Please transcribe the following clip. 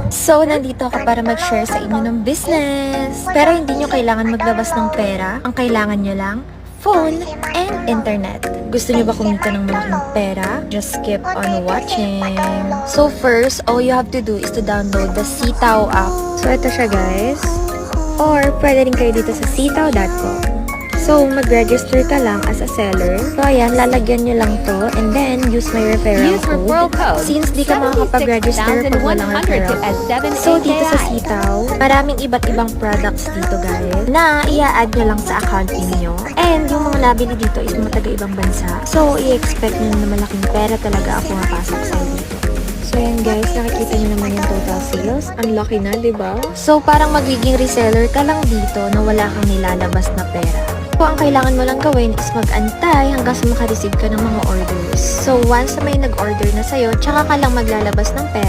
So, nandito ako para mag-share sa inyo ng business. Pero hindi nyo kailangan maglabas ng pera. Ang kailangan nyo lang, phone and internet. Gusto nyo ba kumita ng malaking pera? Just keep on watching. So first, all you have to do is to download the Sitaw app. So ito siya guys. Or pwede rin kayo dito sa sitaw.com. So, mag-register ka lang as a seller. So, ayan, lalagyan nyo lang to. And then, use my referral code. Since di ka makakapag-register pag walang referral code. So, dito sa Sitaw, maraming iba't ibang products dito, guys, na i-add nyo lang sa account niyo. And, yung mga nabili dito is mga taga-ibang bansa. So, i-expect nyo na malaking pera talaga ang pumapasok sa'yo dito. So, ayan guys, nakikita nyo naman yung total sales. Ang laki na, diba? So, parang magiging reseller ka lang dito na wala kang nilalabas na pera. So, ang kailangan mo lang gawin is mag-antay hanggang sa makareceive ka ng mga orders. So, once na may nag-order na sa'yo, tsaka ka lang maglalabas ng pera.